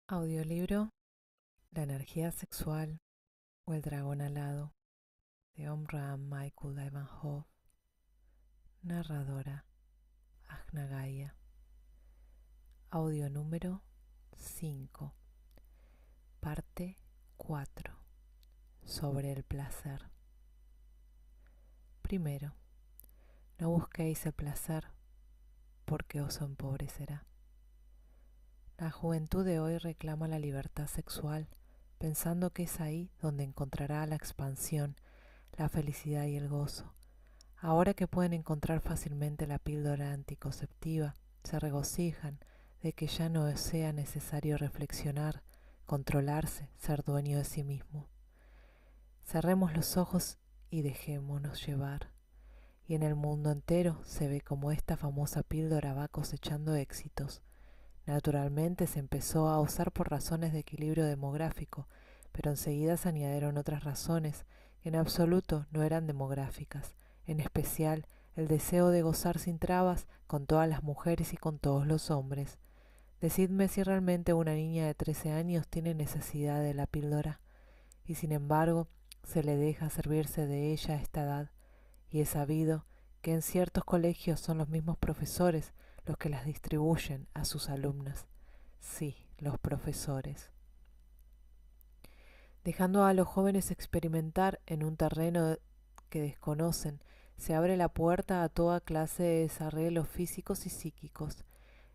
Audiolibro La energía sexual o el dragón alado de Omram Michael Ivanhoe. Narradora Ajna Gaia. Audio número 5. Parte 4. Sobre el placer. Primero, no busquéis el placer porque os empobrecerá. La juventud de hoy reclama la libertad sexual, pensando que es ahí donde encontrará la expansión, la felicidad y el gozo. Ahora que pueden encontrar fácilmente la píldora anticonceptiva, se regocijan de que ya no sea necesario reflexionar, controlarse, ser dueño de sí mismo. Cerremos los ojos y dejémonos llevar. Y en el mundo entero se ve como esta famosa píldora va cosechando éxitos. Naturalmente se empezó a usar por razones de equilibrio demográfico, pero enseguida se añadieron otras razones que en absoluto no eran demográficas, en especial el deseo de gozar sin trabas con todas las mujeres y con todos los hombres. Decidme si realmente una niña de 13 años tiene necesidad de la píldora, y sin embargo se le deja servirse de ella a esta edad, y es sabido que en ciertos colegios son los mismos profesores los que las distribuyen a sus alumnas. Sí, los profesores. Dejando a los jóvenes experimentar en un terreno que desconocen, se abre la puerta a toda clase de desarreglos físicos y psíquicos.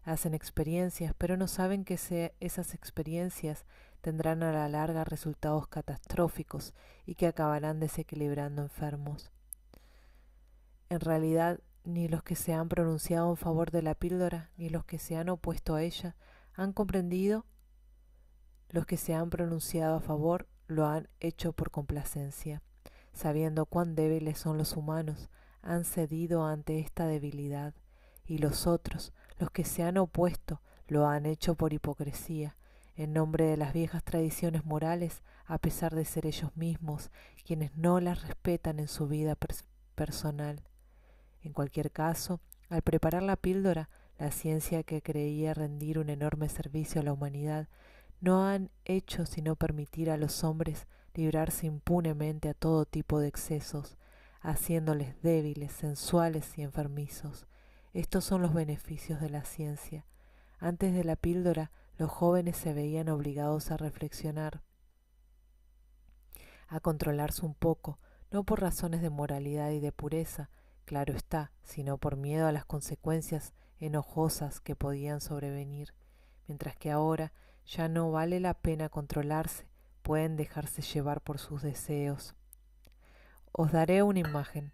Hacen experiencias, pero no saben que esas experiencias tendrán a la larga resultados catastróficos y que acabarán desequilibrando enfermos. En realidad, ni los que se han pronunciado en favor de la píldora, ni los que se han opuesto a ella, han comprendido. Los que se han pronunciado a favor lo han hecho por complacencia. Sabiendo cuán débiles son los humanos, han cedido ante esta debilidad, y los otros, los que se han opuesto, lo han hecho por hipocresía, en nombre de las viejas tradiciones morales, a pesar de ser ellos mismos quienes no las respetan en su vida personal. En cualquier caso, al preparar la píldora, la ciencia que creía rendir un enorme servicio a la humanidad no han hecho sino permitir a los hombres librarse impunemente a todo tipo de excesos, haciéndoles débiles, sensuales y enfermizos. Estos son los beneficios de la ciencia. Antes de la píldora, los jóvenes se veían obligados a reflexionar, a controlarse un poco, no por razones de moralidad y de pureza, claro está, sino por miedo a las consecuencias enojosas que podían sobrevenir, mientras que ahora ya no vale la pena controlarse, pueden dejarse llevar por sus deseos. Os daré una imagen.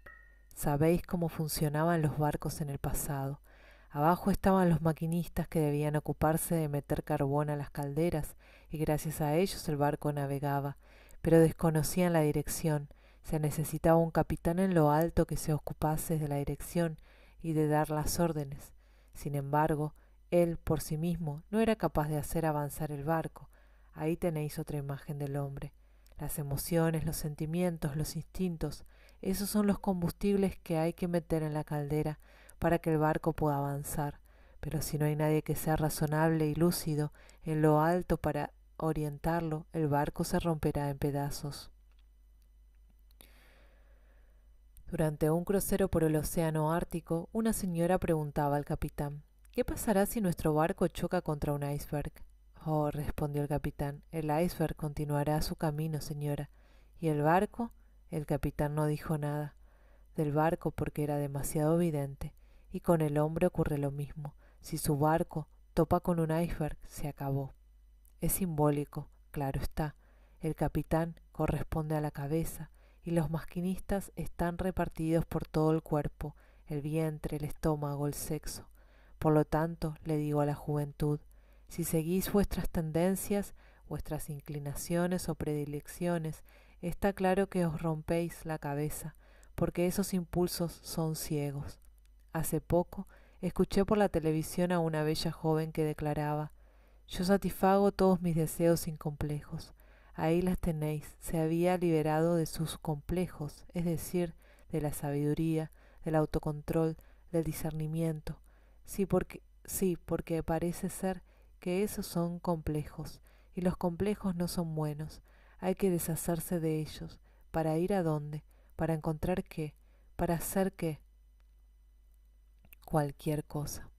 Sabéis cómo funcionaban los barcos en el pasado. Abajo estaban los maquinistas que debían ocuparse de meter carbón a las calderas, y gracias a ellos el barco navegaba, pero desconocían la dirección. Se necesitaba un capitán en lo alto que se ocupase de la dirección y de dar las órdenes. Sin embargo, él por sí mismo no era capaz de hacer avanzar el barco. Ahí tenéis otra imagen del hombre. Las emociones, los sentimientos, los instintos, esos son los combustibles que hay que meter en la caldera para que el barco pueda avanzar. Pero si no hay nadie que sea razonable y lúcido en lo alto para orientarlo, el barco se romperá en pedazos. Durante un crucero por el océano Ártico, una señora preguntaba al capitán: ¿qué pasará si nuestro barco choca contra un iceberg? Oh, respondió el capitán, el iceberg continuará su camino, señora. ¿Y el barco? El capitán no dijo nada del barco porque era demasiado evidente, y con el hombre ocurre lo mismo. Si su barco topa con un iceberg, se acabó. Es simbólico, claro está. El capitán corresponde a la cabeza, y los maquinistas están repartidos por todo el cuerpo, el vientre, el estómago, el sexo. Por lo tanto, le digo a la juventud, si seguís vuestras tendencias, vuestras inclinaciones o predilecciones, está claro que os rompéis la cabeza, porque esos impulsos son ciegos. Hace poco escuché por la televisión a una bella joven que declaraba: yo satisfago todos mis deseos sin complejos. Ahí las tenéis, se había liberado de sus complejos, es decir, de la sabiduría, del autocontrol, del discernimiento. Sí, porque parece ser que esos son complejos, y los complejos no son buenos. Hay que deshacerse de ellos. ¿Para ir a dónde? ¿Para encontrar qué? ¿Para hacer qué? Cualquier cosa.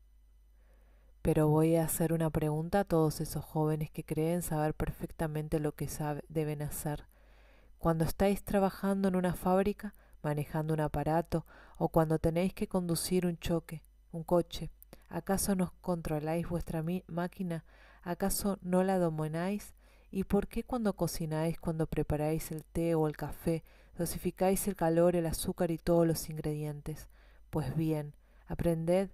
Pero voy a hacer una pregunta a todos esos jóvenes que creen saber perfectamente lo que deben hacer. Cuando estáis trabajando en una fábrica, manejando un aparato, o cuando tenéis que conducir un coche, ¿acaso no controláis vuestra máquina? ¿Acaso no la domináis? ¿Y por qué cuando cocináis, cuando preparáis el té o el café, dosificáis el calor, el azúcar y todos los ingredientes? Pues bien, aprended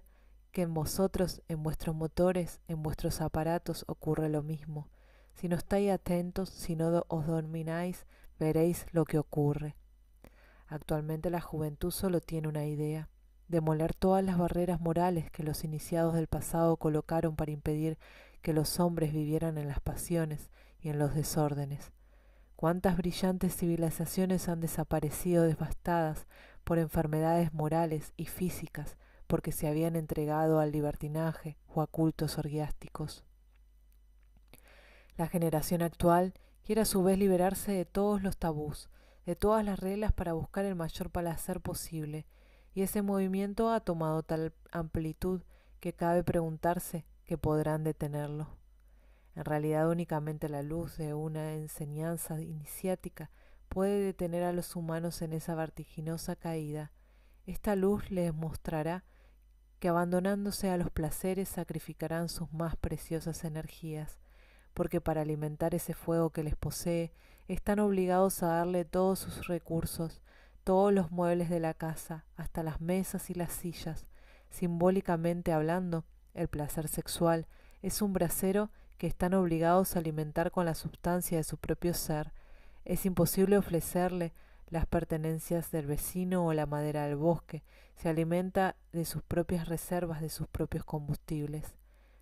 que en vosotros, en vuestros motores, en vuestros aparatos ocurre lo mismo. Si no estáis atentos, si no os domináis, veréis lo que ocurre. Actualmente la juventud solo tiene una idea: demoler todas las barreras morales que los iniciados del pasado colocaron para impedir que los hombres vivieran en las pasiones y en los desórdenes. ¿Cuántas brillantes civilizaciones han desaparecido devastadas por enfermedades morales y físicas porque se habían entregado al libertinaje o a cultos orgiásticos? La generación actual quiere a su vez liberarse de todos los tabús, de todas las reglas para buscar el mayor placer posible, y ese movimiento ha tomado tal amplitud que cabe preguntarse que podrán detenerlo. En realidad únicamente la luz de una enseñanza iniciática puede detener a los humanos en esa vertiginosa caída. Esta luz les mostrará que abandonándose a los placeres sacrificarán sus más preciosas energías, porque para alimentar ese fuego que les posee, están obligados a darle todos sus recursos, todos los muebles de la casa, hasta las mesas y las sillas. Simbólicamente hablando, el placer sexual es un brasero que están obligados a alimentar con la sustancia de su propio ser. Es imposible ofrecerle las pertenencias del vecino o la madera del bosque. Se alimenta de sus propias reservas, de sus propios combustibles.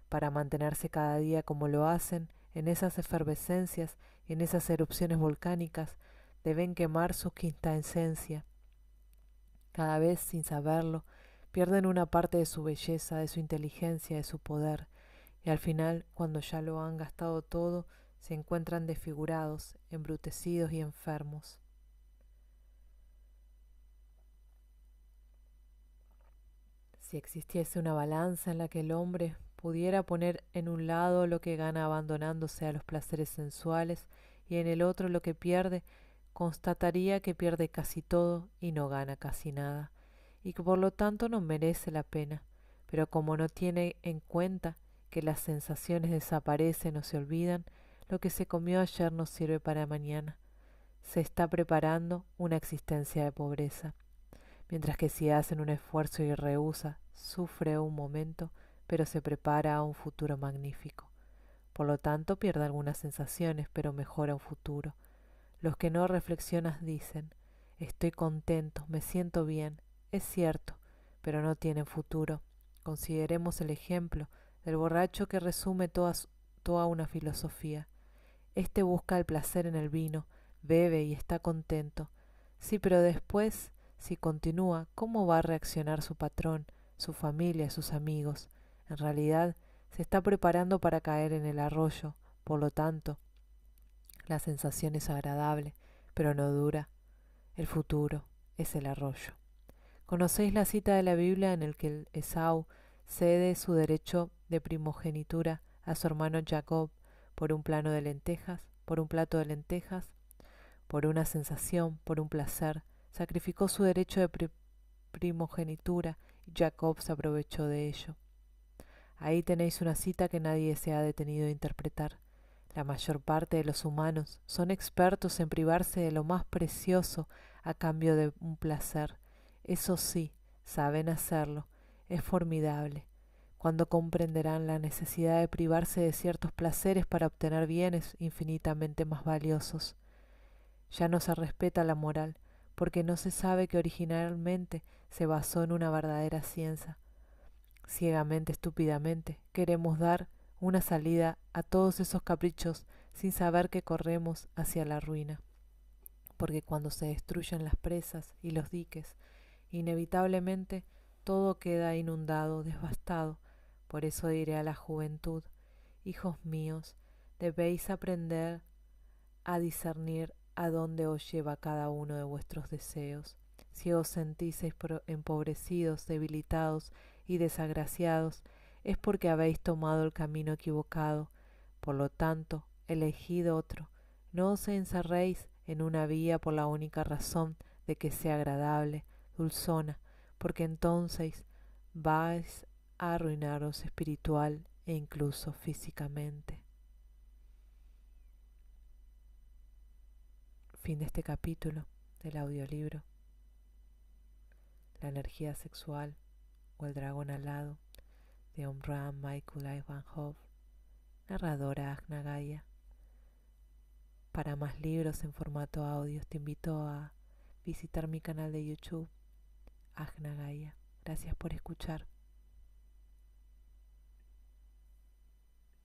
Para mantenerse cada día como lo hacen, en esas efervescencias y en esas erupciones volcánicas, deben quemar su quinta esencia. Cada vez, sin saberlo, pierden una parte de su belleza, de su inteligencia, de su poder, y al final, cuando ya lo han gastado todo, se encuentran desfigurados, embrutecidos y enfermos. Si existiese una balanza en la que el hombre pudiera poner en un lado lo que gana abandonándose a los placeres sensuales y en el otro lo que pierde, constataría que pierde casi todo y no gana casi nada, y que por lo tanto no merece la pena. Pero como no tiene en cuenta que las sensaciones desaparecen o se olvidan, lo que se comió ayer no sirve para mañana. Se está preparando una existencia de pobreza, mientras que si hacen un esfuerzo y rehúsa, sufre un momento, pero se prepara a un futuro magnífico. Por lo tanto, pierde algunas sensaciones, pero mejora un futuro. Los que no reflexionan dicen: estoy contento, me siento bien. Es cierto, pero no tienen futuro. Consideremos el ejemplo del borracho que resume toda una filosofía. Este busca el placer en el vino, bebe y está contento. Sí, pero después, si continúa, ¿cómo va a reaccionar su patrón, su familia, sus amigos? En realidad, se está preparando para caer en el arroyo. Por lo tanto, la sensación es agradable, pero no dura. El futuro es el arroyo. ¿Conocéis la cita de la Biblia en el que Esaú cede su derecho de primogenitura a su hermano Jacob por un plato de lentejas? Por una sensación, por un placer, sacrificó su derecho de primogenitura y Jacob se aprovechó de ello. Ahí tenéis una cita que nadie se ha detenido a interpretar. La mayor parte de los humanos son expertos en privarse de lo más precioso a cambio de un placer. Eso sí, saben hacerlo. Es formidable. Cuando comprenderán la necesidad de privarse de ciertos placeres para obtener bienes infinitamente más valiosos. Ya no se respeta la moral, porque no se sabe que originalmente se basó en una verdadera ciencia. Ciegamente, estúpidamente, queremos dar una salida a todos esos caprichos sin saber que corremos hacia la ruina. Porque cuando se destruyen las presas y los diques, inevitablemente todo queda inundado, devastado. Por eso diré a la juventud: Hijos míos, debéis aprender a discernir a dónde os lleva cada uno de vuestros deseos. Si os sentís empobrecidos, debilitados y desagraciados, es porque habéis tomado el camino equivocado. Por lo tanto, elegid otro. No os encerréis en una vía por la única razón de que sea agradable, dulzona, porque entonces vais a arruinaros espiritual e incluso físicamente. Fin de este capítulo del audiolibro La energía sexual o el dragón alado de Omram Michael Ivanhoe, narradora Agna Gaia. Para más libros en formato audio te invito a visitar mi canal de YouTube Agna Gaia. Gracias por escuchar.